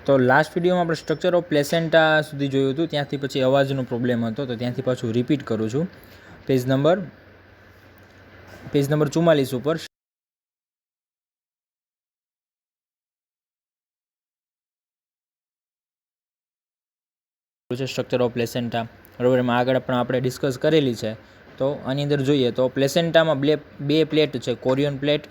તો લાસ્ટ વિડીયોમાં આપણે સ્ટ્રક્ચર ઓફ પ્લેસેન્ટા સુધી જોયું હતું, ત્યાંથી પછી અવાજનો પ્રોબ્લેમ હતો, તો ત્યાંથી પાછું રિપીટ કરું છું. પેજ નંબર 44 ઉપર છે સ્ટ્રક્ચર ઓફ પ્લેસેન્ટા, બરાબર. એમાં આગળ પણ આપણે ડિસ્કસ કરેલી છે. તો આની અંદર જોઈએ તો પ્લેસેન્ટામાં બે પ્લેટ છે, કોરિયન પ્લેટ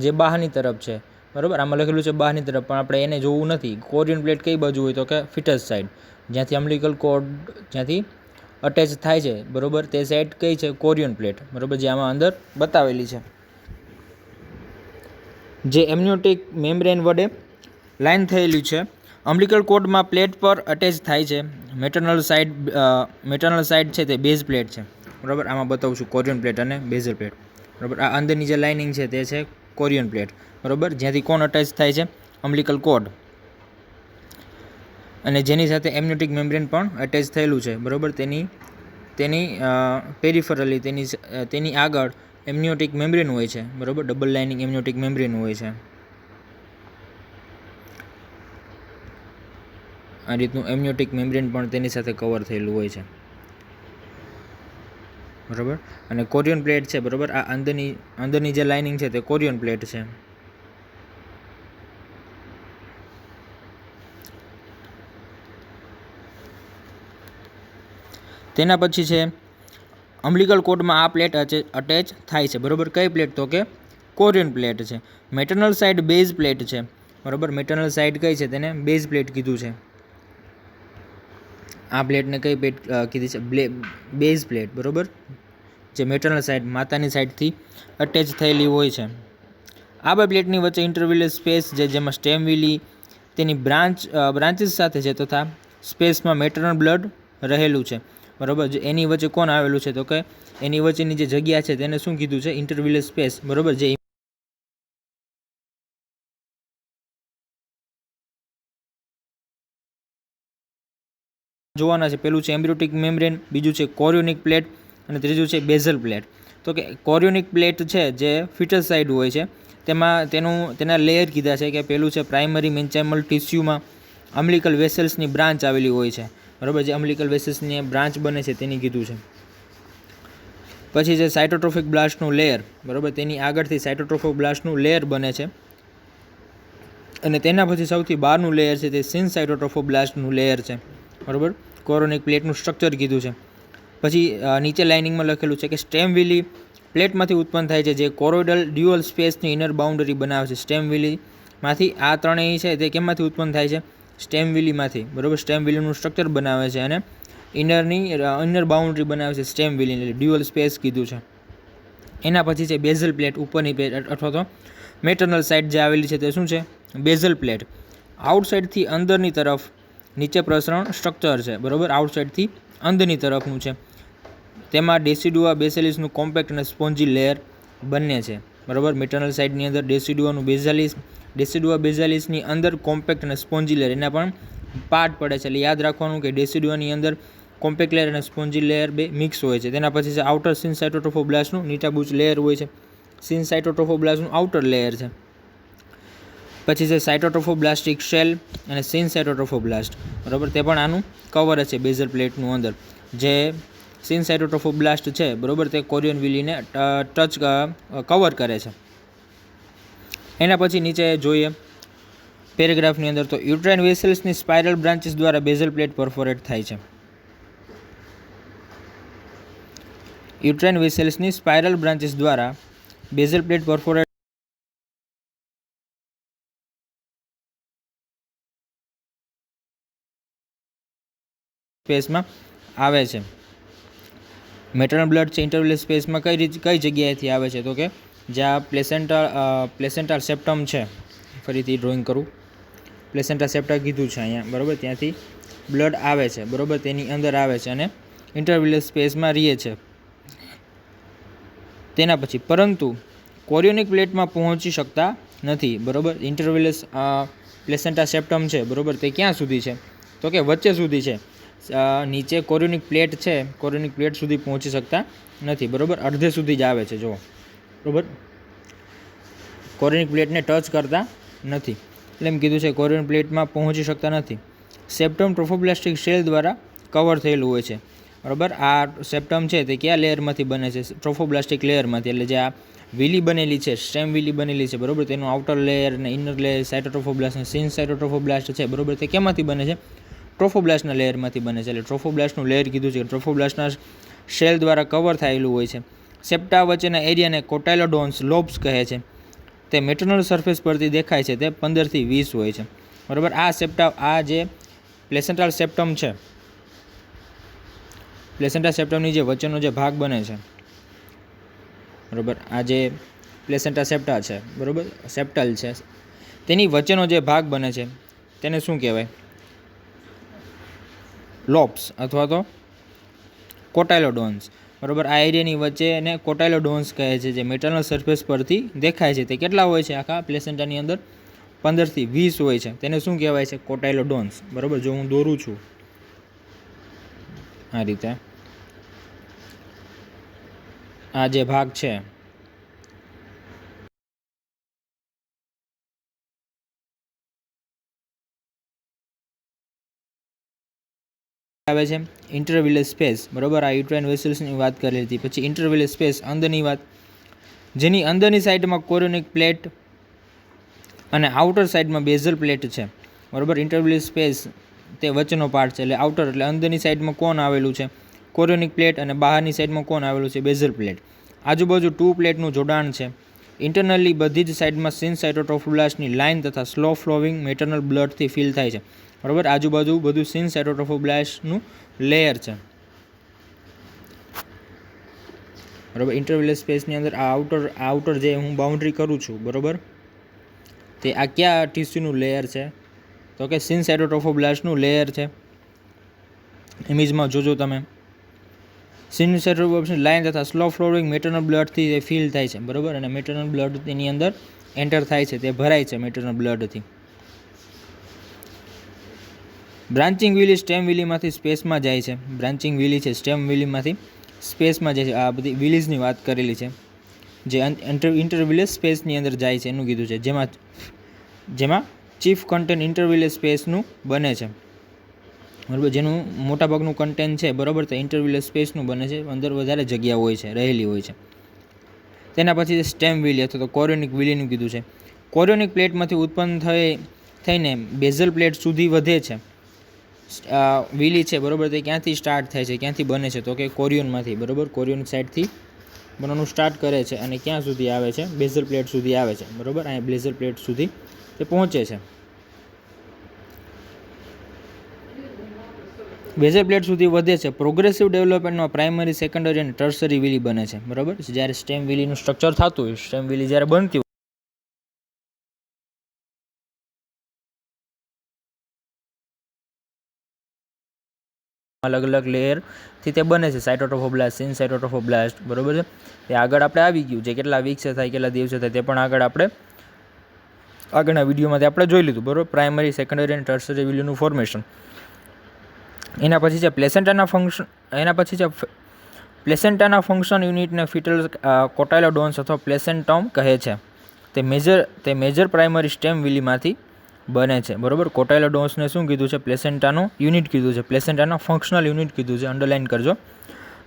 જે બહારની તરફ છે, બરાબર. આમાં લખેલું છે બહારની તરફ, પણ આપણે એને જોવું નથી. કોરિયન પ્લેટ કઈ બાજુ હોય તો કે ફિટસ સાઈડ, જ્યાંથી અમ્બલિકલ કોર્ડ જ્યાંથી અટેચ થાય છે, બરાબર, તે સાઈડ કઈ છે? કોરિયન પ્લેટ, બરાબર, જે આમાં અંદર બતાવેલી છે, જે એમ્નિયોટિક મેમ્બ્રેન વડે લાઇન થયેલી છે. અમ્બલિકલ કોર્ડમાં પ્લેટ પર અટેચ થાય છે. મેટર્નલ સાઈડ છે તે બેઝ પ્લેટ છે, બરાબર. આમાં બતાવું છું કોરિયન પ્લેટ અને બેઝલ પ્લેટ, બરાબર. આ અંદરની જે લાઇનિંગ છે તે છે કોરિયન પ્લેટ, બરાબર, જ્યાંથી કોણ અટેચ થાય છે? અમ્બલિકલ કોર્ડ, અને જેની સાથે એમ્નિયોટિક મેમ્બ્રેન પણ અટેચ થયેલું છે, બરાબર. તેની પેરિફરલી તેની આગળ એમ્નિયોટિક મેમ્બ્રેન હોય છે, બરાબર. ડબલ લાઇનિંગ એમ્નિયોટિક મેમ્બ્રેન હોય છે. આ રીતનું એમ્નિયોટિક મેમ્બ્રેન પણ તેની સાથે કવર થયેલું હોય છે, બરાબર. અને કોરિયન પ્લેટ છે, બરાબર. આ અંદરની જે લાઇનિંગ છે તે કોરિયન પ્લેટ છે. તેના પછી છે અમ્બલિકલ કોર્ડમાં આ પ્લેટ અટેચ થાય છે, બરાબર. કઈ પ્લેટ તો કે કોરિયન પ્લેટ છે. મેટર્નલ સાઈડ બેઝ પ્લેટ છે, બરાબર. મેટર્નલ સાઈડ કઈ છે? તેને બેઝ પ્લેટ કીધું છે. આ પ્લેટને કઈ પ્લેટ કીધી છે? બેઝ પ્લેટ, બરાબર, જે મેટર્નલ સાઈડ માતાની સાઈડથી અટેચ થયેલી હોય છે. આ બે પ્લેટની વચ્ચે ઇન્ટરવિલર સ્પેસ છે, જેમાં સ્ટેમ વિલી તેની બ્રાન્ચીસ સાથે છે, તથા સ્પેસમાં મેટર્નલ બ્લડ રહેલું છે, બરાબર. એની વચ્ચે કોણ આવેલું છે તો કે એની વચ્ચેની જે જગ્યા છે તેને શું કીધું છે? ઇન્ટરવિલર સ્પેસ, બરાબર. જે જોવાના છે, પેલું છે એમ્બ્રિયોટિક મેમ્બ્રેન, બીજું છે કોરિયોનિક પ્લેટ, અને ત્રીજું છે બેઝલ પ્લેટ. તો કે કોરિયોનિક પ્લેટ છે જે ફિટસ સાઈડ હોય છે, તેના લેયર કીધા છે કે પેલું છે પ્રાઇમરી મેન્ચાઇમલ ટિશ્યુમાં અમ્બલિકલ વેસલ્સની બ્રાન્ચ આવેલી હોય છે, બરાબર. જે અમ્બલિકલ વેસલ્સની બ્રાન્ચ બને છે તેની કીધું છે. પછી છે સાઇટોટ્રોફિક બ્લાસ્ટનું લેયર, બરાબર. તેની આગળથી સાઇટોટ્રોફિક બ્લાસ્ટનું લેયર બને છે, અને તેના પછી સૌથી બહારનું લેયર છે તે સિન સાઇટોટ્રોફોબ્લાસ્ટનું લેયર છે, બરાબર. કોરિયોનિક પ્લેટનું સ્ટ્રક્ચર કીધું છે. પછી નીચે લાઇનિંગમાં લખેલું છે કે સ્ટેમ વિલી પ્લેટમાંથી ઉત્પન્ન થાય છે, જે કોરોઇડલ ડ્યુઅલ સ્પેસની ઇનર બાઉન્ડરી બનાવે છે. સ્ટેમ વિલીમાંથી આ ત્રણેય છે તે કેમાંથી ઉત્પન્ન થાય છે? સ્ટેમ વિલીમાંથી, બરાબર. સ્ટેમ વિલીનું સ્ટ્રક્ચર બનાવે છે અને ઇનર બાઉન્ડરી બનાવે છે સ્ટેમ વિલીની, ડ્યુઅલ સ્પેસ કીધું છે. એના પછી છે બેઝલ પ્લેટ, ઉપરની પ્લેટ અથવા તો મેટર્નલ સાઈડ જે આવેલી છે તે શું છે? Basal plate. આઉટસાઇડથી અંદરની તરફ નીચે પ્રસરણ સ્ટ્રક્ચર છે, બરાબર. આઉટસાઇડથી અંદરની તરફનું છે. તેમાં ડેસિડુઆ બેસિલિસનું કોમ્પેક્ટ અને સ્પોન્જી લેયર બંને છે, બરાબર. મેટર્નલ સાઇડની અંદર ડેસિડુઆ બેઝાલિસની અંદર કોમ્પેક્ટ અને સ્પોન્જી લેયર, એના પણ પાર્ટ પડે છે. એટલે યાદ રાખવાનું કે ડેસિડુઆની અંદર કોમ્પેક્ટ લેયર અને સ્પોન્જી લેયર બે મિક્સ હોય છે. તેના પછી છે આઉટર સિન સાઇટોટ્રોફોબ્લાસ્ટનું નીટાબૂચ લેયર હોય છે. સિન સાઇટોટ્રોફોબ્લાસ્ટનું આઉટર લેયર છે. પછી છે સાઇટોટ્રોફોબ્લાસ્ટિક શેલ અને સિન સાઇટોટ્રોફોબ્લાસ્ટ, બરાબર. તે પણ આનું કવર છે બેઝલ પ્લેટનું અંદર. જે સિન સાઇટોટ્રોફોબ્લાસ્ટ છે, બરાબર, તે કોરિયન વિલીને કવર કરે છે. એના પછી નીચે જોઈએ પેરેગ્રાફની અંદર, તો યુટ્રાઇન વેસલ્સની સ્પાઇરલ બ્રાન્ચીસ દ્વારા બેઝલ પ્લેટ પરફોરેટ થાય છે. યુટ્રાઇન વેસલ્સની સ્પાઇરલ બ્રાન્ચીસ દ્વારા બેઝલ પ્લેટ પરફોરેટ સ્પેસમાં આવે છે. મેટર્નલ બ્લડ છે ઇન્ટરવિલર સ્પેસમાં કઈ જગ્યાએથી આવે છે તો કે જ્યાં પ્લેસેન્ટા સેપ્ટમ છે, ફરીથી ડ્રોઈંગ કરું, પ્લેસેન્ટા સેપ્ટા કીધું છે અહીંયા, બરાબર. ત્યાંથી બ્લડ આવે છે, બરાબર, તેની અંદર આવે છે અને ઇન્ટરવિલર સ્પેસમાં રહે છે. તેના પછી પરંતુ કોરિયોનિક પ્લેટમાં પહોંચી શકતા નથી, બરાબર. ઇન્ટરવિલર પ્લેસેન્ટા સેપ્ટમ છે, બરાબર, તે ક્યાં સુધી છે તો કે વચ્ચે સુધી છે. નીચે કોરિયોનિક પ્લેટ છે, કોરિયોનિક પ્લેટ સુધી પહોંચી શકતા નથી, બરાબર. અડધે સુધી જ આવે છે, જુઓ, બરાબર. કોરિયોનિક પ્લેટને ટચ કરતા નથી. એટલે એમ કીધું છે કોરિયન પ્લેટમાં પહોંચી શકતા નથી. સેપ્ટમ ટ્રોફોબ્લાસ્ટિક શેલ દ્વારા કવર થયેલું હોય છે, બરાબર. આ સેપ્ટમ છે તે કયા લેયરમાંથી બને છે? ટ્રોફોબ્લાસ્ટિક લેયરમાંથી. એટલે જે આ વિલી બનેલી છે, સ્ટેમ વિલી બનેલી છે, બરાબર, તેનું આઉટર લેયર અને ઇનર લેયર સાઇટોટ્રોફોબ્લાસ્ટ અને સિન સાઇટોટ્રોફોબ્લાસ્ટ છે, બરાબર, તે કેમાંથી બને છે? ટ્રોફોબ્લાસ્ટના લેયરમાંથી બને છે. એટલે ટ્રોફોબ્લાસ્ટનું લેયર કીધું છે. ટ્રોફોબ્લાસ્ટના શેલ દ્વારા કવર થયેલું હોય છે. સેપ્ટા વચ્ચેના એરિયાને કોટાયલોડોન્સ લોબ્સ કહે છે. તે મેટર્નલ સરફેસ પરથી દેખાય છે. તે 15 થી 20 હોય છે, બરાબર. આ સેપ્ટા, આ જે પ્લેસેન્ટલ સેપ્ટમ છે, પ્લેસેન્ટા સેપ્ટમની જે વચ્ચેનો જે ભાગ બને છે, બરાબર, આ જે પ્લેસેન્ટા સેપ્ટા છે, બરાબર, સેપ્ટલ છે, તેની વચ્ચેનો જે ભાગ બને છે તેને શું કહેવાય? લોબ્સ અથવા તો કોટાયલોડોન્સ, બરાબર. આ એરિયાની વચ્ચે એને કોટાયલોડોન્સ કહે છે, જે મેટર્નલ સરફેસ પરથી દેખાય છે. તે કેટલા હોય છે આખા પ્લેસેન્ટાની અંદર? 15 થી 20 હોય છે. તેને શું કહેવાય છે? કોટાયલોડોન્સ, બરાબર. જો હું દોરું છું આ રીતે, આ જે ભાગ છે આવે છે ઇન્ટરવિલર સ્પેસ, બરાબર. આ યુટ્રાઇન વેસલ્સની વાત કરેલી હતી. પછી ઇન્ટરવિલર સ્પેસ અંદરની વાત, જેની અંદરની સાઈડમાં કોરિયોનિક પ્લેટ અને આઉટર સાઈડમાં બેઝલ પ્લેટ છે, બરાબર. ઇન્ટરવિલર સ્પેસ તે વચ્ચેનો પાર્ટ છે. એટલે આઉટર એટલે અંદરની સાઈડમાં કોણ આવેલું છે? Chorionic plate. અને બહારની સાઈડમાં કોણ આવેલું છે? Basal plate. આજુબાજુ 2 પ્લેટનું જોડાણ છે. ઇન્ટરનલી બધી જ સાઈડમાં સિન સાઇટોટ્રોફોબ્લાસ્ટની લાઇન તથા સ્લો ફ્લોવિંગ મેટર્નલ બ્લડથી ફિલ થાય છે, બરાબર. આજુબાજુ બધું સિન સાઇટોટ્રોફોબ્લાસ્ટનું લેયર છે, બરાબર. ઇન્ટરવિલર સ્પેસની અંદર આ આઉટર જે હું બાઉન્ડ્રી કરું છું, બરાબર, તે આ કયા ટીસ્યુનું લેયર છે? તો કે સિન સાઇટોટ્રોફોબ્લાસ્ટનું લેયર છે. ઇમેજમાં જોજો તમે. સિન સાઇટોટ્રોફોબ્લાસ્ટની લાઇન તથા સ્લો ફ્લોવિંગ મેટર્નલ બ્લડથી તે ફિલ થાય છે, બરાબર. અને મેટર્નલ બ્લડ તેની અંદર એન્ટર થાય છે, તે ભરાય છે મેટર્નલ બ્લડથી. બ્રાન્ચિંગ વિલી સ્ટેમ વિલીમાંથી સ્પેસમાં જાય છે. બ્રાન્ચિંગ વિલી છે સ્ટેમ વિલીમાંથી સ્પેસમાં જાય છે. આ બધી વિલીઝની વાત કરેલી છે, જે ઇન્ટરવિલર સ્પેસની અંદર જાય છે એનું કીધું છે. જેમાં ચીફ કન્ટેન્ટ ઇન્ટરવિલર સ્પેસનું બને છે, બરાબર. જેનું મોટાભાગનું કન્ટેન્ટ છે, બરાબર, તે ઇન્ટરવિલર સ્પેસનું બને છે. અંદર વધારે જગ્યા હોય છે, રહેલી હોય છે. તેના પછી સ્ટેમ વિલી અથવા તો કોરિયોનિક વિલીનું કીધું છે. કોરિયોનિક પ્લેટમાંથી ઉત્પન્ન થઈને બેઝલ પ્લેટ સુધી વધે છે. વિલી છે, બરાબર, તે ક્યાંથી સ્ટાર્ટ થાય છે, ક્યાંથી બને છે? તો કે કોરિયોનમાંથી, બરાબર. કોરિયોન સાઈડથી બનવાનું સ્ટાર્ટ કરે છે અને ક્યાં સુધી આવે છે? બેઝલ પ્લેટ સુધી આવે છે, બરાબર. અહીંયા બેઝલ પ્લેટ સુધી તે પહોંચે છે. બેઝલ પ્લેટ સુધી વધે છે. પ્રોગ્રેસિવ ડેવલપમેન્ટમાં પ્રાઇમરી, સેકન્ડરી અને ટર્સરી વિલી બને છે, બરાબર. જ્યારે સ્ટેમ વિલીનું સ્ટ્રક્ચર થતું હોય, સ્ટેમ વિલી જ્યારે બનતી હોય, અલગ અલગ લેયરથી તે બને છે. સાઇટોટ્રોફોબ્લાસ્ટ, સિન સાઇટોટ્રોફોબ્લાસ્ટ, બરાબર છે. તે આગળ આપણે આવી ગયું છે. કેટલા વીકસે થાય, કેટલા દિવસે થાય, તે પણ આગળ આપણે આગળના વિડીયોમાંથી આપણે જોઈ લીધું, બરાબર. પ્રાઇમરી, સેકન્ડરી અને ટર્સરી વિલીનું ફોર્મેશન. એના પછી છે પ્લેસેન્ટાના ફંક્શન યુનિટને ફિટલ કોટાયલોડોન્સ અથવા પ્લેસેન્ટમ કહે છે. તે મેજર પ્રાઇમરી સ્ટેમ વિલીમાંથી બને છે, બરાબર. કોટાયલોડોન્સને શું કીધું છે? પ્લેસેન્ટાનું યુનિટ કીધું છે. પ્લેસેન્ટાના ફંક્શનલ યુનિટ કીધું છે, અંડરલાઇન કરજો.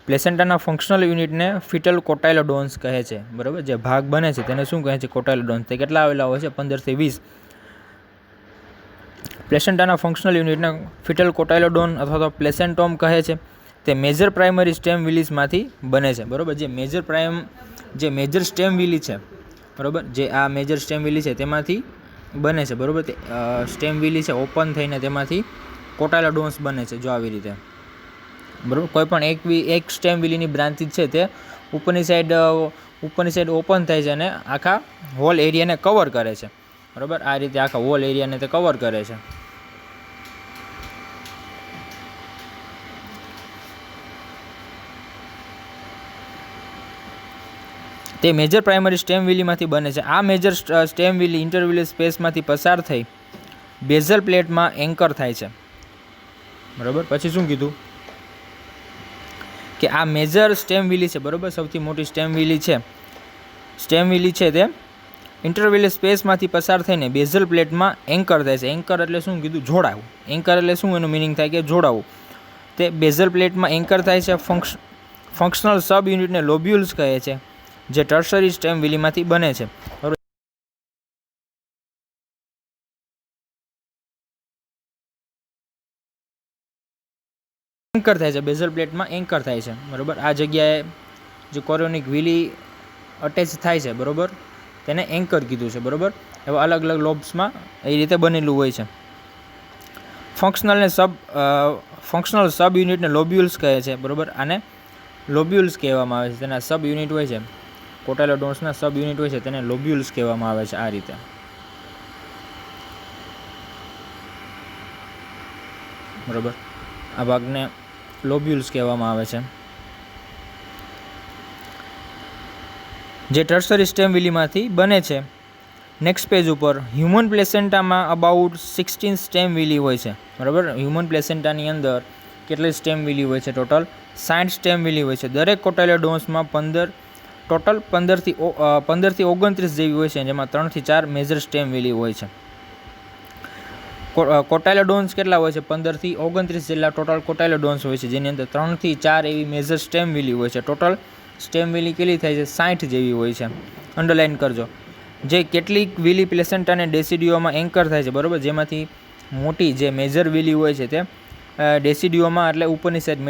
પ્લેસેન્ટાના ફંક્શનલ યુનિટને ફિટલ કોટાયલોડોન્સ કહે છે, બરાબર. જે ભાગ બને છે તેને શું કહે છે? કોટાયલોડોન્સ. તે કેટલા આવેલા હોય છે? 15 થી 20. પ્લેસેન્ટાના ફંક્શનલ યુનિટને ફિટલ કોટાયલોડોન અથવા તો પ્લેસેન્ટોમ કહે છે. તે મેજર પ્રાઇમરી સ્ટેમ વિલીસમાંથી બને છે, બરાબર. જે મેજર સ્ટેમ વિલી છે, બરાબર, જે આ મેજર સ્ટેમ વિલી છે તેમાંથી બને છે, બરાબર. તે સ્ટેમ વિલી છે ઓપન થઈને તેમાંથી કોટાયલોડોન્સ બને છે, જો આવી રીતે, બરાબર. કોઈ પણ એક સ્ટેમ વિલીની બ્રાન્ચીસ છે તે ઉપરની સાઈડ ઓપન થાય છે અને આખા હોલ એરિયાને કવર કરે છે, બરાબર. આ રીતે આખા હોલ એરિયાને તે કવર કરે છે. તે મેજર પ્રાઇમરી સ્ટેમ વિલીમાંથી બને છે. આ મેજર સ્ટેમ વિલી ઇન્ટરવિલર સ્પેસમાંથી પસાર થઈ બેઝલ પ્લેટમાં એન્કર થાય છે, બરાબર. પછી શું કીધું કે આ મેજર સ્ટેમ વિલી છે, બરાબર. સૌથી મોટી સ્ટેમ વિલી છે તે ઇન્ટરવિલિયસ સ્પેસમાંથી પસાર થઈને બેઝલ પ્લેટમાં એન્કર થાય છે. એન્કર એટલે શું કીધું? જોડાવું. એન્કર એટલે શું? એનું મિનિંગ થાય કે જોડાવું. તે બેઝલ પ્લેટમાં એન્કર થાય છે. ફંક્શનલ સબ યુનિટને લોબ્યુલ્સ કહે છે, જે ટર્શરી સ્ટેમ વિલીમાંથી બને છે. એન્કર થાય છે, બેઝલ પ્લેટમાં એન્કર થાય છે. બરાબર, આ જગ્યાએ જે કોરિયોનિક વિલી અટેચ થાય છે, બરાબર, તેને એન્કર કીધું છે. બરાબર, એવા અલગ અલગ લોબ્સમાં એ રીતે બનેલું હોય છે. ફંક્શનલ સબ યુનિટને લોબ્યુલ્સ કહે છે. બરાબર, આને લોબ્યુલ્સ કહેવામાં આવે છે. તેના સબ યુનિટ હોય છે, કોટાયલોડોન્સના સબ યુનિટ હોય છે, તેને લોબ્યુલ્સ કહેવામાં આવે છે. આ રીતે. બરાબર, આ ભાગને લોબ્યુલ્સ કહેવામાં આવે છે, જે ટર્શરી સ્ટેમ વિલીમાંથી બને છે. નેક્સ્ટ પેજ ઉપર હ્યુમન પ્લેસેન્ટામાં અબાઉટ 16 સ્ટેમ વિલી હોય છે. બરાબર, હ્યુમન પ્લેસેન્ટાની અંદર કેટલી સ્ટેમ વિલી હોય છે? ટોટલ 60 સ્ટેમ વિલી હોય છે. દરેક કોટાયલોડોન્સમાં 15 થી 29 જેવી હોય છે, જેમાં 3 થી 4 મેજર સ્ટેમ વિલી હોય છે. કોટાયલોડોન્સ કેટલા હોય છે? 15 થી 29 જેટલા ટોટલ કોટાયલોડોન્સ હોય છે, જેની અંદર 3 થી 4 એવી મેજર સ્ટેમ વિલી હોય છે. ટોટલ સ્ટેમ વિલી કેટલી થાય છે? 60 જેવી હોય છે. અંડરલાઇન કરજો. જે કેટલીક વિલી પ્લેસેન્ટા અને ડેસિડિયોમાં એન્કર થાય છે. બરાબર, જેમાંથી મોટી જે મેજર વિલી હોય છે તે ડેસિડિયોમાં એટલે ઉપરની સાઈડ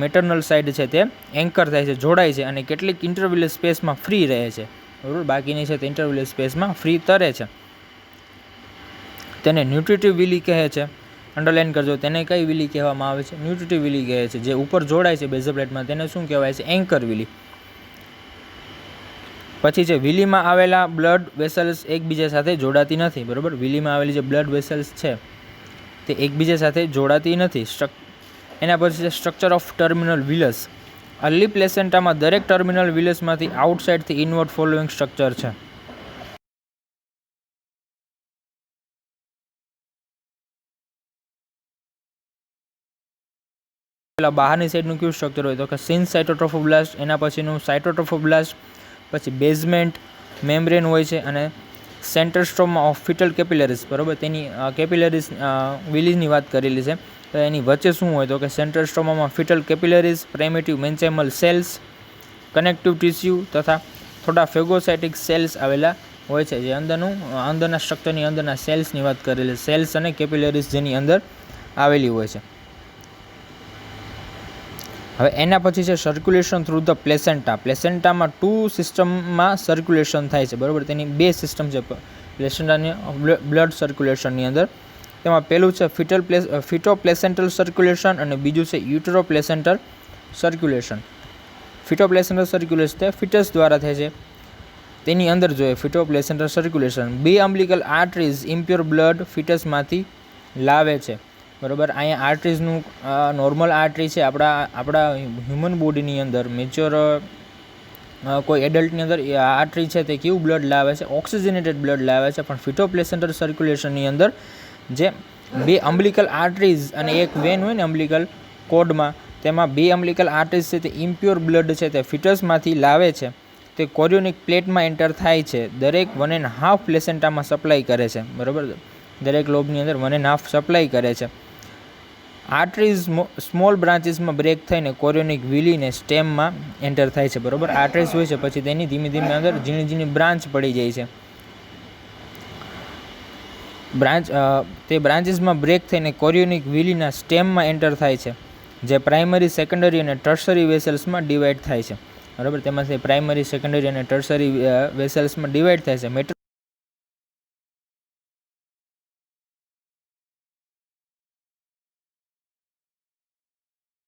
મેટરનલ સાઈડ છે તે એન્કર થાય છે, જોડાય છે, અને કેટલીક ઇન્ટરવિલિયસ સ્પેસમાં ફ્રી રહે છે. બરાબર, બાકીની છે તે ઇન્ટરવિલિયસ સ્પેસમાં ફ્રી તરે છે. તેને ન્યુટ્રિટિવ વિલી કહે છે. અંડરલાઇન કરજો. તેને કઈ વિલી કહેવામાં આવે છે? ન્યુટ્રિટિવ વિલી કહે છે. જે ઉપર જોડાય છે બેઝલ પ્લેટમાં તેને શું કહેવાય છે? Anchor Wiley. પછી છે વિલીમાં આવેલા બ્લડ વેસલ્સ એકબીજા સાથે જોડાતી નથી. બરાબર, વિલીમાં આવેલી જે બ્લડ વેસલ્સ છે તે એકબીજા સાથે જોડાતી નથી. એના પછી છે સ્ટ્રક્ચર ઓફ ટર્મિનલ વિલસ. અર્લી પ્લેસેન્ટામાં દરેક ટર્મિનલ વિલસમાંથી આઉટસાઇડથી ઇનવર્ડ ફોલોઈંગ સ્ટ્રક્ચર છે. બહારની સાઈડનું કયું સ્ટ્રક્ચર હોય? તો કે સિન્સ સાઇટોટ્રોફોબ્લાસ્ટ, એના પછીનું સાઇટોટ્રોફોબ્લાસ્ટ, પછી બેઝમેન્ટ મેમ્બ્રેન હોય છે, અને centre stroma of foetal capillaries. બરાબર, તેની કેપિલરીઝ વિલીની વાત કરેલી છે. તો એની વચ્ચે શું હોય? તો કે સેન્ટર સ્ટ્રોમામાં foetal capillaries, primitive mesenchymal cells, connective tissue તથા થોડા ફેગોસાઇટિક સેલ્સ આવેલા હોય છે. જે અંદરના સ્ટ્રક્ચરની અંદરના સેલ્સની વાત કરેલી. સેલ્સ અને કેપિલરીઝ જેની અંદર આવેલી હોય છે. હવે એના પછી છે સર્ક્યુલેશન થ્રુ ધ પ્લેસેન્ટા. પ્લેસેન્ટામાં 2 સિસ્ટમમાં સર્ક્યુલેશન થાય છે. બરાબર, તેની 2 સિસ્ટમ છે પ્લેસેન્ટાની બ્લડ સર્ક્યુલેશનની અંદર. તેમાં પહેલું છે ફિટો પ્લેસેન્ટલ સર્ક્યુલેશન અને બીજું છે યુટેરો પ્લેસેન્ટલ સર્ક્યુલેશન. ફિટો પ્લેસેન્ટલ સર્ક્યુલેશન તે ફિટસ દ્વારા થાય છે. તેની અંદર જોઈએ ફિટો પ્લેસેન્ટલ સર્ક્યુલેશન. 2 અમ્બલિકલ આર્ટરીઝ ઇમ્પ્યોર બ્લડ ફિટસમાંથી લાવે છે. બરાબર, અહીંયા આર્ટરીઝનું નોર્મલ આર્ટરી છે આપણા હ્યુમન બોડીની અંદર મેચ્યોર કોઈ એડલ્ટની અંદર આર્ટરી છે તે કેવું બ્લડ લાવે છે? ઓક્સિજનેટેડ બ્લડ લાવે છે. પણ ફિટો પ્લેસેન્ટલ સર્ક્યુલેશનની અંદર જે 2 અમ્બલિકલ આર્ટરીઝ અને એક વેન હોય ને અમ્બલિકલ કોડમાં, તેમાં 2 અમ્બલિકલ આર્ટરીઝ છે તે ઇમ્પ્યોર બ્લડ છે તે ફિટસમાંથી લાવે છે. તે કોરિયોનિક પ્લેટમાં એન્ટર થાય છે. દરેક 1.5 પ્લેસેન્ટામાં સપ્લાય કરે છે. બરાબર, દરેક લોબની અંદર 1.5 સપ્લાય કરે છે. આર્ટરીઝ સ્મોલ બ્રાન્ચીસમાં બ્રેક થઈને કોરિયોનિક વિલીને સ્ટેમમાં એન્ટર થાય છે. બરાબર, આર્ટરીઝ હોય છે, પછી તેની ધીમે ધીમે અંદર ઝીણી ઝીણી બ્રાન્ચ પડી જાય છે. તે બ્રાન્ચીસમાં બ્રેક થઈને કોરિયોનિક વિલીના સ્ટેમમાં એન્ટર થાય છે, જે પ્રાઇમરી, સેકન્ડરી અને ટર્શરી વેસલ્સમાં ડિવાઈડ થાય છે. બરાબર, તેમાંથી પ્રાઇમરી, સેકન્ડરી અને ટર્શરી વેસલ્સમાં ડિવાઈડ થાય છે.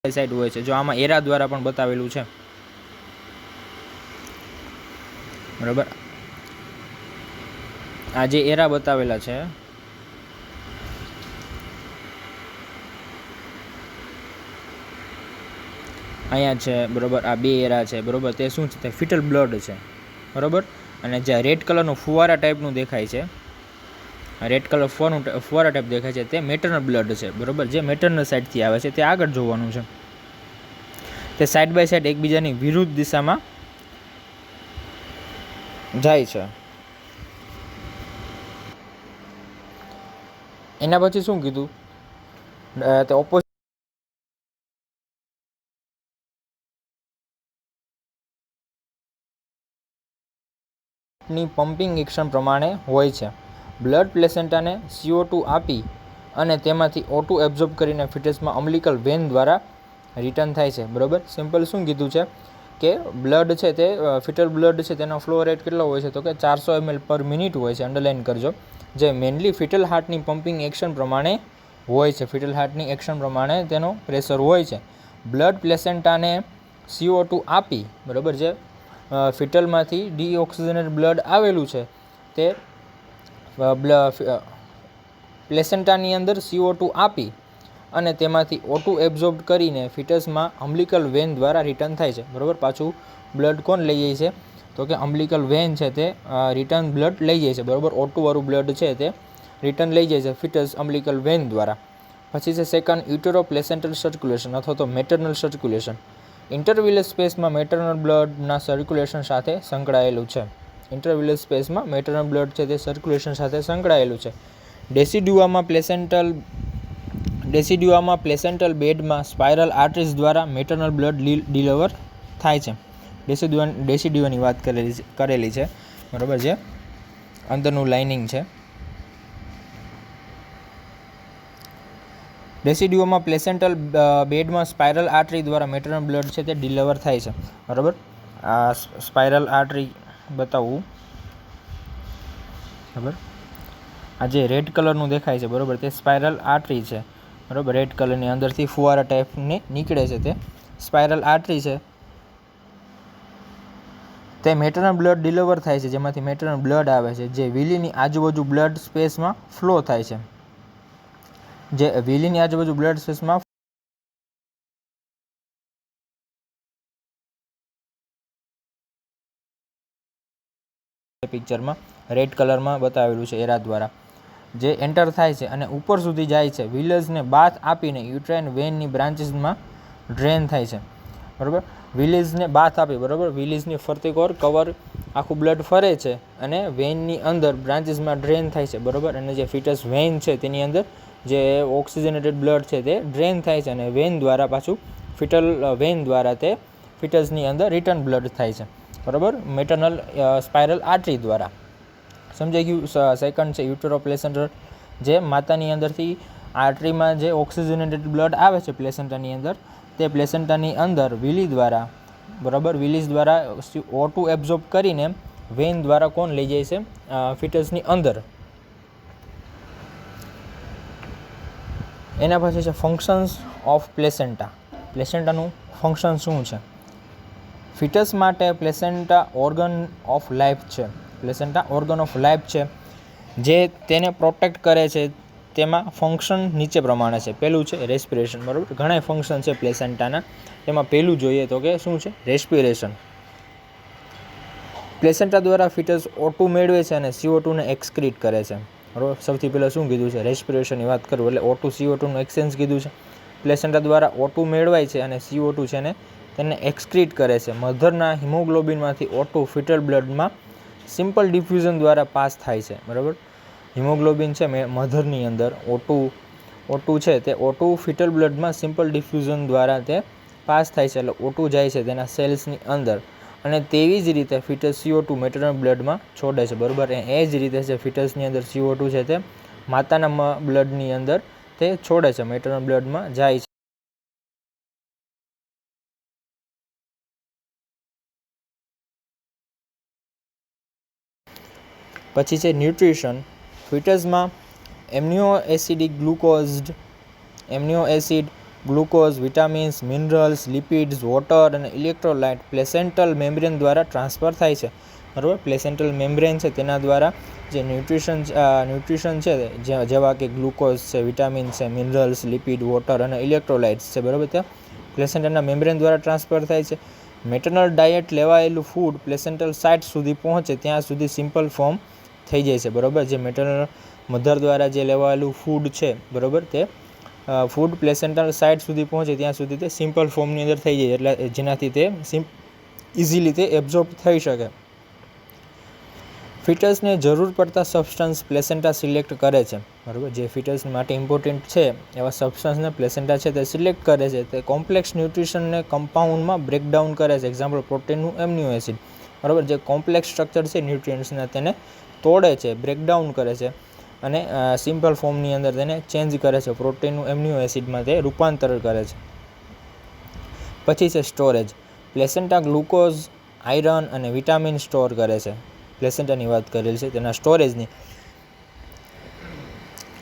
સાઈડ હોય છે, જો આમાં એરા દ્વારા પણ બતાવેલું છે. બરાબર, આ જે એરા બતાવેલા છે અહીંયા છે. બરાબર, આ 2 એરા છે. બરાબર, તે શું છે? તે ફિટલ બ્લડ છે. બરાબર, અને જે રેડ કલરનું ફુવારા ટાઈપનું દેખાય છે, રેડ કલર ફુવારા ટાઈપ દેખાય છે, તે મેટરનલ બ્લડ છે. બરાબર, જે મેટરનલ સાઈડથી આવે છે તે આગળ જોવાનું છે. તે સાઈડ બાય સાઈડ એકબીજાની વિરુદ્ધ દિશામાં જાય છે. એના પછી શું કીધું, તો ઓપોઝિટ ની પમ્પિંગ એક્શન પ્રમાણે હોય છે. બ્લડ પ્લેસેન્ટાને CO2 આપી અને તેમાંથી O2 એબ્ઝોર્બ કરીને ફિટસમાં અમ્બલિકલ વેન દ્વારા રિટર્ન થાય છે. બરાબર, સિમ્પલ શું કીધું છે કે બ્લડ છે તે ફિટલ બ્લડ છે તેનો ફ્લો રેટ કેટલો હોય છે, તો કે 400 ml પર મિનિટ હોય છે. અંડરલાઇન કરજો, જે મેનલી ફિટલ હાર્ટની પમ્પિંગ એક્શન પ્રમાણે હોય છે. ફિટલ હાર્ટની એક્શન પ્રમાણે તેનો પ્રેશર હોય છે. બ્લડ પ્લેસેન્ટાને CO2 આપી, બરાબર, જે ફિટલમાંથી ડીઓક્સિજનેટેડ બ્લડ આવેલું છે તે પ્લેસેન્ટાની અંદર CO2 આપી અને તેમાંથી O2 એબ્ઝોર્બ કરીને ફિટસમાં અમ્બલિકલ વેન દ્વારા રિટર્ન થાય છે. બરાબર, પાછું બ્લડ કોણ લઈ જાય છે, તો કે અમ્બલિકલ વેન છે તે રિટર્ન બ્લડ લઈ જાય છે. બરાબર, O2 વાળું બ્લડ છે તે રિટર્ન લઈ જાય છે ફિટસ અમ્બલિકલ વેન દ્વારા. પછી છે સેકન્ડ, યુટેરો પ્લેસેન્ટલ સર્ક્યુલેશન અથવા તો મેટર્નલ સર્ક્યુલેશન. ઇન્ટરવિલસ સ્પેસમાં મેટર્નલ બ્લડના સર્ક્યુલેશન સાથે સંકળાયેલું છે. ઇન્ટરવિલસ સ્પેસમાં મેટર્નલ બ્લડ છે તે સર્ક્યુલેશન સાથે સંકળાયેલું છે. ડેસિડ્યુઆમાં પ્લેસેન્ટલ બેડમાં સ્પાઇરલ આર્ટરીઝ દ્વારા મેટર્નલ બ્લડ ડિલિવર થાય છે. ડેસિડ્યુઆની વાત કરેલી છે, બરાબર, જે અંદરનું લાઇનિંગ છે. ડેસિડ્યુઆમાં પ્લેસેન્ટલ બેડમાં સ્પાઇરલ આર્ટરી દ્વારા મેટર્નલ બ્લડ છે તે ડિલિવર થાય છે. બરાબર, આ સ્પાઇરલ આર્ટરી બતાવવું. બરાબર, આ જે રેડ કલરનું દેખાય છે, બરાબર, તે સ્પાઇરલ આર્ટરી છે. બરાબર, રેડ કલરની અંદરથી ફુવારા ટાઈપની નીકળે છે તે સ્પાઇરલ આર્ટરી છે. તે મેટર્નલ બ્લડ ડિલિવર થાય છે, જેમાંથી મેટર્નલ બ્લડ આવે છે જે વિલીની આજુબાજુ બ્લડ સ્પેસમાં ફ્લો થાય છે. જે વિલીની આજુબાજુ બ્લડ સ્પેસમાં પિક્ચરમાં રેડ કલરમાં બતાવેલું છે એરા દ્વારા જે એન્ટર થાય છે અને ઉપર સુધી જાય છે. વિલેજને બાથ આપીને યુટ્રાઇન વેનની બ્રાન્ચીસમાં ડ્રેન થાય છે. બરાબર, વિલેજને બાથ આપી, બરાબર, વિલેજની ફરતી કોર કવર આખું બ્લડ ફરે છે અને વેનની અંદર બ્રાન્ચીસમાં ડ્રેન થાય છે. બરાબર, અને જે ફિટસ વેન છે તેની અંદર જે ઓક્સિજનેટેડ બ્લડ છે તે ડ્રેન થાય છે અને વેન દ્વારા પાછું ફિટલ વેન દ્વારા તે ફિટસની અંદર રિટર્ન બ્લડ થાય છે. બરાબર, મેટર્નલ સ્પાઇરલ આર્ટરી દ્વારા. સમજાઈ ગયું. સેકન્ડ છે યુટેરો પ્લેસેન્ટર, જે માતાની અંદરથી આર્ટરીમાં જે ઓક્સિજનેટેડ બ્લડ આવે છે પ્લેસેન્ટાની અંદર, તે પ્લેસેન્ટાની અંદર વિલી દ્વારા, બરાબર, વિલીસ દ્વારા O2 એબ્ઝોર્બ કરીને વેન દ્વારા કોણ લઈ જાય છે, ફિટસની અંદર. એના પછી છે ફંક્શન્સ ઓફ પ્લેસેન્ટા. પ્લેસેન્ટાનું ફંક્શન શું છે? ફિટસ માટે પ્લેસેન્ટા ઓર્ગન ઓફ લાઈફ છે. પ્લેસેન્ટા ઓર્ગન ઓફ લાઈફ છે, જે તેને પ્રોટેક્ટ કરે છે. તેમાં ફંક્શન નીચે પ્રમાણે છે. પહેલું છે રેસ્પિરેશન. બરાબર, ઘણા ફંક્શન છે પ્લેસેન્ટાના, તેમાં પહેલું જોઈએ તો કે શું છે, રેસ્પિરેશન. પ્લેસેન્ટા દ્વારા ફિટસ O2 મેળવે છે અને CO2 ને એક્સક્રીટ કરે છે. બરાબર, સૌથી પહેલાં શું કીધું છે, રેસ્પિરેશનની વાત કરું એટલે O2 CO2 નું એક્સચેન્જ કીધું છે. પ્લેસેન્ટા દ્વારા O2 મેળવાય છે અને CO2 છે ને તેને એક્સક્રીટ કરે છે. મધરના હિમોગ્લોબિનમાંથી O2 ફિટલ બ્લડમાં સિમ્પલ ડિફ્યુઝન દ્વારા પાસ થાય છે. બરાબર, હિમોગ્લોબિન છે મધરની અંદર O2 છે તે O2 ફિટલ બ્લડમાં સિમ્પલ ડિફ્યુઝન દ્વારા તે પાસ થાય છે, એટલે O2 જાય છે તેના સેલ્સની અંદર અને તેવી જ રીતે ફિટસ CO2 મેટર્નલ બ્લડમાં છોડે છે. બરાબર, એ જ રીતે છે ફિટસની અંદર CO2 છે તે માતાના બ્લડની અંદર તે છોડે છે, મેટર્નલ બ્લડમાં જાય છે. પછી છે ન્યુટ્રિશન. ફિટસમાં amino acid, glucose, vitamins, minerals, lipids, water અને ઇલેક્ટ્રોલાઇટ પ્લેસેન્ટલ મેમ્બ્રેન દ્વારા ટ્રાન્સફર થાય છે. બરાબર, પ્લેસેન્ટલ મેમ્બ્રેન છે તેના દ્વારા જે ન્યુટ્રિશન છે જેવા કે ગ્લુકોઝ છે, વિટામિન્સ છે, મિનરલ્સ, લિપિડ, વોટર અને ઇલેક્ટ્રોલાઇટ્સ છે, બરાબર, તે પ્લેસેન્ટાના મેમ્બ્રેન દ્વારા ટ્રાન્સફર થાય છે. મેટર્નલ ડાયટ લેવાયેલું ફૂડ પ્લેસેન્ટલ સાઇટ સુધી પહોંચે ત્યાં સુધી સિમ્પલ ફોર્મ થઈ જાય છે. બરાબર, જે મેટર્નલ મધર દ્વારા જે લેવાયેલું ફૂડ છે, બરાબર, તે ફૂડ પ્લેસેન્ટલ સાઇટ સુધી પહોંચે ત્યાં સુધી તે સિમ્પલ ફોર્મની અંદર થઈ જાય, એટલે જેનાથી તે ઇઝીલી તે એબ્ઝોર્બ થઈ શકે. ફિટસને જરૂર પડતા સબસ્ટન્સ પ્લેસેન્ટા સિલેક્ટ કરે છે, બરાબર. જે ફિટસ માટે ઇમ્પોર્ટન્ટ છે એવા સબસ્ટન્સને પ્લેસેન્ટા છે તે સિલેક્ટ કરે છે. તે કોમ્પ્લેક્સ ન્યુટ્રિશનને કમ્પાઉન્ડમાં બ્રેકડાઉન કરે છે. એક્ઝામ્પલ પ્રોટીનનું એમિનો એસિડ, બરાબર. જે કોમ્પ્લેક્સ સ્ટ્રક્ચર છે ન્યુટ્રિયન્ટ્સના તેને તોડે છે, બ્રેકડાઉન કરે છે અને સિમ્પલ ફોર્મની અંદર તેને ચેન્જ કરે છે. પ્રોટીનનું એમિનો એસિડમાં તે રૂપાંતર કરે છે. પછી છે સ્ટોરેજ. પ્લેસેન્ટા ગ્લુકોઝ, આયરન અને વિટામિન સ્ટોર કરે છે. પ્લેસેન્ટાની વાત કરેલી છે, તેના સ્ટોરેજની.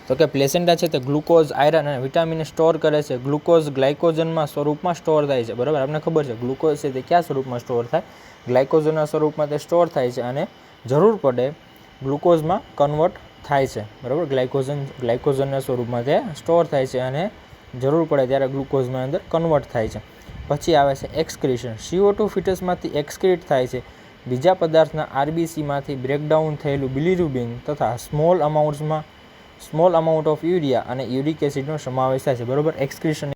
તો કે પ્લેસેન્ટા છે તે ગ્લુકોઝ, આયરન અને વિટામિન સ્ટોર કરે છે. ગ્લુકોઝ ગ્લાયકોજનમાં સ્વરૂપમાં સ્ટોર થાય છે, બરાબર. આપણને ખબર છે ગ્લુકોઝ છે તે કયા સ્વરૂપમાં સ્ટોર થાય? ગ્લાયકોઝનના સ્વરૂપમાં તે સ્ટોર થાય છે અને જરૂર પડે ગ્લુકોઝમાં કન્વર્ટ થાય છે, બરાબર. ગ્લાયકોઝનના સ્વરૂપમાં તે સ્ટોર થાય છે અને જરૂર પડે ત્યારે ગ્લુકોઝમાં અંદર કન્વર્ટ થાય છે. પછી આવે છે એક્સક્રીશન. CO2 ફિટસમાંથી એક્સક્રીટ થાય છે. બીજા પદાર્થના RBCમાંથી બ્રેકડાઉન થયેલું બિલિરુબિન તથા સ્મોલ અમાઉન્ટ ઓફ યુરિયા અને યુરિક એસિડનો સમાવેશ થાય છે, બરાબર. એક્સક્રીશન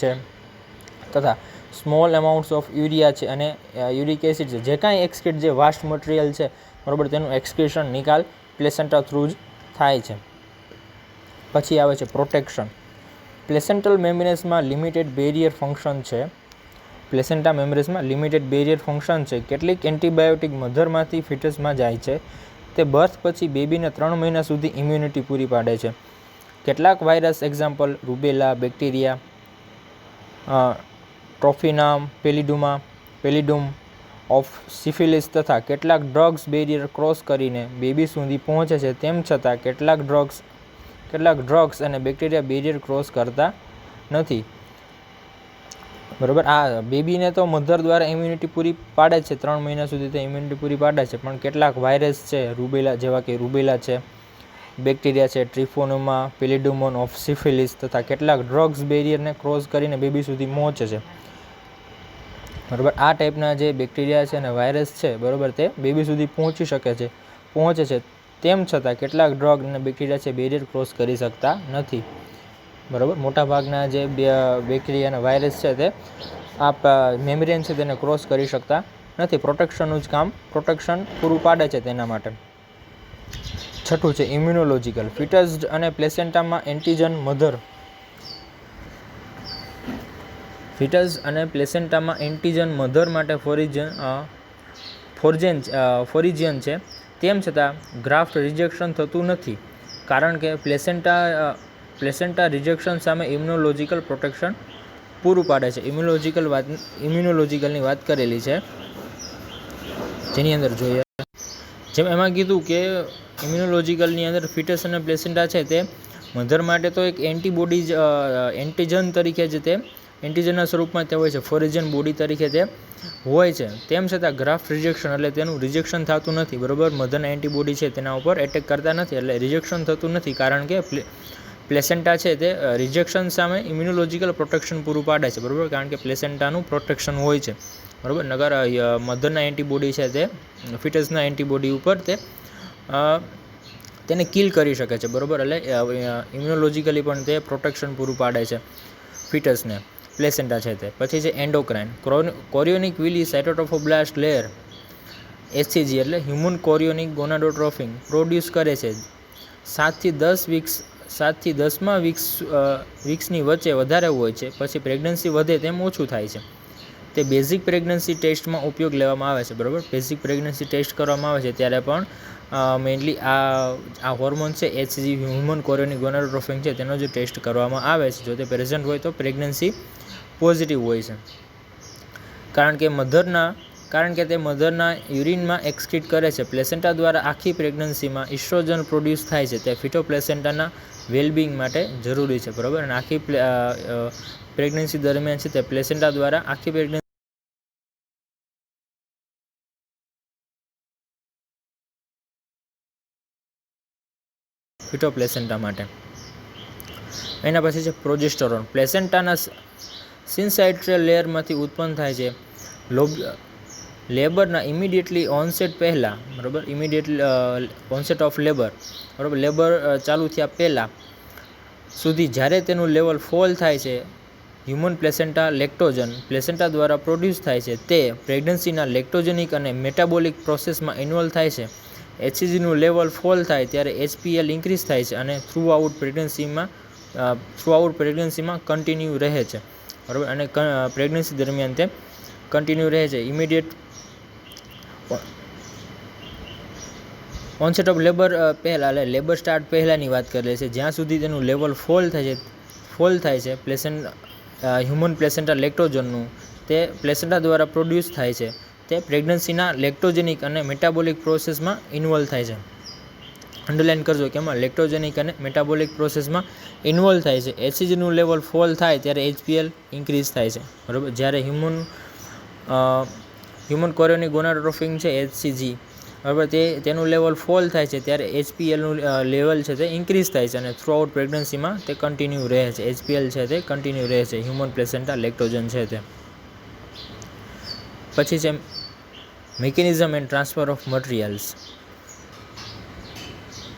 છે તથા સ્મોલ અમાઉન્ટ્સ ઓફ યુરિયા છે અને યુરિક એસિડ છે. જે કાંઈ એક્સક્રીટ, જે વાસ્ટ મટીરિયલ છે, બરાબર, તેનું એક્સક્રીશન નિકાલ પ્લેસેન્ટા થ્રુ જ થાય છે. પછી આવે છે પ્રોટેક્શન. પ્લેસેન્ટલ મેમ્બ્રેન્સમાં લિમિટેડ બેરિયર ફંક્શન છે. પ્લેસેન્ટા મેમ્બ્રેન્સમાં લિમિટેડ બેરિયર ફંક્શન છે. કેટલીક એન્ટીબાયોટિક મધરમાંથી ફિટસમાં જાય છે. તે બર્થ પછી બેબીને 3 મહિના સુધી ઇમ્યુનિટી પૂરી પાડે છે. કેટલાક virus, example rubella, bacteria, treponema pallidum of syphilis તથા કેટલાક ડ્રગ્સ બેરિયર ક્રોસ કરીને બેબી સુધી પહોંચે છે. તેમ છતાં કેટલાક ડ્રગ્સ અને બેક્ટેરિયા બેરિયર ક્રોસ કરતા નથી, બરાબર. આ બેબીને તો મધર દ્વારા ઇમ્યુનિટી પૂરી પાડે છે, 3 મહિના સુધી તે ઇમ્યુનિટી પૂરી પાડે છે. પણ કેટલાક વાયરસ છે, રૂબેલા, જેવા કે રૂબેલા છે, બેક્ટેરિયા છે, ટ્રિફોનોમા પેલિડુમન ઓફ સિફિલિસ તથા કેટલાક ડ્રગ્સ બેરિયરને ક્રોસ કરીને બેબી સુધી પહોંચે છે, બરાબર. આ ટાઈપના જે બેક્ટેરિયા છે અને વાયરસ છે, બરાબર, તે બેબી સુધી પહોંચે છે. તેમ છતાં કેટલાક ડ્રગ અને બેક્ટેરિયા છે બેરિયર ક્રોસ કરી શકતા નથી, બરાબર. મોટાભાગના જે બેક્ટેરિયા અને વાયરસ છે તે આ મેમ્બ્રેન છે તેને ક્રોસ કરી શકતા નથી. પ્રોટેક્શનનું જ કામ પ્રોટેક્શન પૂરું પાડે છે તેના માટે. છઠ્ઠું છે ઇમ્યુનોલોજીકલ. ફિટસ અને પ્લેસેન્ટામાં એન્ટીજન મધર માટે ફોરિજિયન છે. તેમ છતાં ગ્રાફ્ટ રિજેક્શન થતું નથી, કારણ કે પ્લેસેન્ટા રિજેક્શન સામે ઇમ્યુનોલોજીકલ પ્રોટેક્શન પૂરું પાડે છે. ઇમ્યુનોલોજીકલની વાત કરેલી છે, જેની અંદર જોઈએ, જેમ એમાં કીધું કે ઇમ્યુનોલોજીકલની અંદર ફિટસ અને પ્લેસેન્ટા છે તે મધર માટે તો એક એન્ટીજન તરીકે જ તે એન્ટીજનના સ્વરૂપમાં તે હોય છે, ફોરિજન બોડી તરીકે તે હોય છે. તેમ છતાં ગ્રાફ્ટ રિજેક્શન એટલે તેનું રિજેક્શન થતું નથી, બરાબર. મધરના એન્ટીબોડી છે તેના ઉપર એટેક કરતા નથી, એટલે રિજેક્શન થતું નથી, કારણ કે પ્લેસેન્ટા છે તે રિજેક્શન સામે ઇમ્યુનોલોજીકલ પ્રોટેક્શન પૂરું પાડે છે, બરાબર. કારણ કે પ્લેસેન્ટાનું પ્રોટેક્શન હોય છે, બરાબર. નગર મધરના એન્ટીબોડી છે તે ફિટસના એન્ટીબોડી ઉપર તેને કિલ કરી શકે છે, બરાબર. એટલે ઇમ્યુનોલોજીકલી પણ તે પ્રોટેક્શન પૂરું પાડે છે ફિટસને, પ્લેસેન્ટા છે તે. પછી છે એન્ડોક્રાઇન. કોરિયોનિક વિલી સાયટોટ્રોફોબ્લાસ્ટ લેયર HCG એટલે હ્યુમન કોરિયોનિક ગોનાડોટ્રોફિન પ્રોડ્યુસ કરે છે. 7 થી 10મા વીક્સની વચ્ચે વધારે હોય છે. પછી પ્રેગ્નન્સી વધે તેમ ઓછું થાય છે. તે બેઝિક પ્રેગ્નન્સી ટેસ્ટમાં ઉપયોગ લેવામાં આવે છે, બરાબર. બેઝિક પ્રેગ્નન્સી ટેસ્ટ કરવામાં આવે છે ત્યારે પણ મેઇનલી આ હોર્મોન છે HCG, હ્યુમન કોરિયોનિક ગોનાડોટ્રોફિન છે, તેનો જે ટેસ્ટ કરવામાં આવે છે. જો તે પ્રેઝન્ટ હોય તો પ્રેગ્નન્સી પોઝિટિવ હોય છે, કારણ કે તે મધરના યુરિનમાં એક્સક્રીટ કરે છે. પ્લેસેન્ટા દ્વારા આખી પ્રેગ્નન્સીમાં ઇસ્ટ્રોજન પ્રોડ્યુસ થાય છે. તે ફિટોપ્લેસેન્ટાના વેલબિંગ માટે જરૂરી છે, બરાબર. અને આખી પ્રેગ્નન્સી દરમિયાન છે તે પ્લેસેન્ટા દ્વારા આખી પ્રેગ્નન્સી ફિટોપ્લેસેન્ટા માટે. એના પછી છે પ્રોજેસ્ટેરોન. પ્લેસેન્ટાના સિન્સાઇટ્રિયલ લેયરમાંથી ઉત્પન્ન થાય છે. લેબરના ઇમિડિયેટલી ઓનસેટ પહેલાં, બરાબર, ઓનસેટ ઓફ લેબર, બરાબર, લેબર ચાલુ થયા પહેલાં સુધી જ્યારે તેનું લેવલ ફોલ થાય છે હ્યુમન પ્લેસેન્ટા લેક્ટોજન પ્લેસેન્ટા દ્વારા પ્રોડ્યુસ થાય છે તે પ્રેગ્નન્સીના લેક્ટોજેનિક અને મેટાબોલિક પ્રોસેસમાં ઇન્વોલ્વ થાય છે. HCGનું લેવલ ફોલ થાય ત્યારે HPL ઇન્ક્રીઝ થાય છે અને થ્રુ આઉટ પ્રેગ્નન્સીમાં કન્ટિન્યુ રહે છે, બરાબર. અને પ્રેગ્નન્સી દરમિયાન તે કન્ટિન્યુ રહે છે. ઇમિડિયેટ ઓનસેટ ઓફ લેબર પહેલાં લેબર સ્ટાર્ટ પહેલાંની વાત કરી છે, જ્યાં સુધી તેનું લેવલ ફોલ થાય છે હ્યુમન પ્લેસેન્ટા લેક્ટોજનનું તે પ્લેસેન્ટા દ્વારા પ્રોડ્યુસ થાય છે તે પ્રેગ્નન્સીના લેક્ટોજેનિક અને મેટાબોલિક પ્રોસેસમાં ઇન્વોલ્વ થાય છે. અંડરલાઇન કરજો કે એમાં લેક્ટોજેનિક અને મેટાબોલિક પ્રોસેસમાં ઇન્વોલ્વ થાય છે. HCGનું લેવલ ફોલ થાય ત્યારે HPL ઇન્ક્રીઝ થાય છે, બરાબર. જ્યારે હ્યુમન કોરિયોનિક ગોનાડોટ્રોફિન છે HCG, બરાબર, તેનું લેવલ ફોલ થાય છે ત્યારે HPLનું લેવલ છે તે ઇન્ક્રીઝ થાય છે અને થ્રુ આઉટ પ્રેગ્નન્સીમાં તે કન્ટિન્યુ રહે છે. HPL છે તે કન્ટિન્યુ રહે છે, હ્યુમન પ્લેસેન્ટા લેક્ટોજન છે તે. પછી છે mechanism and transfer of materials.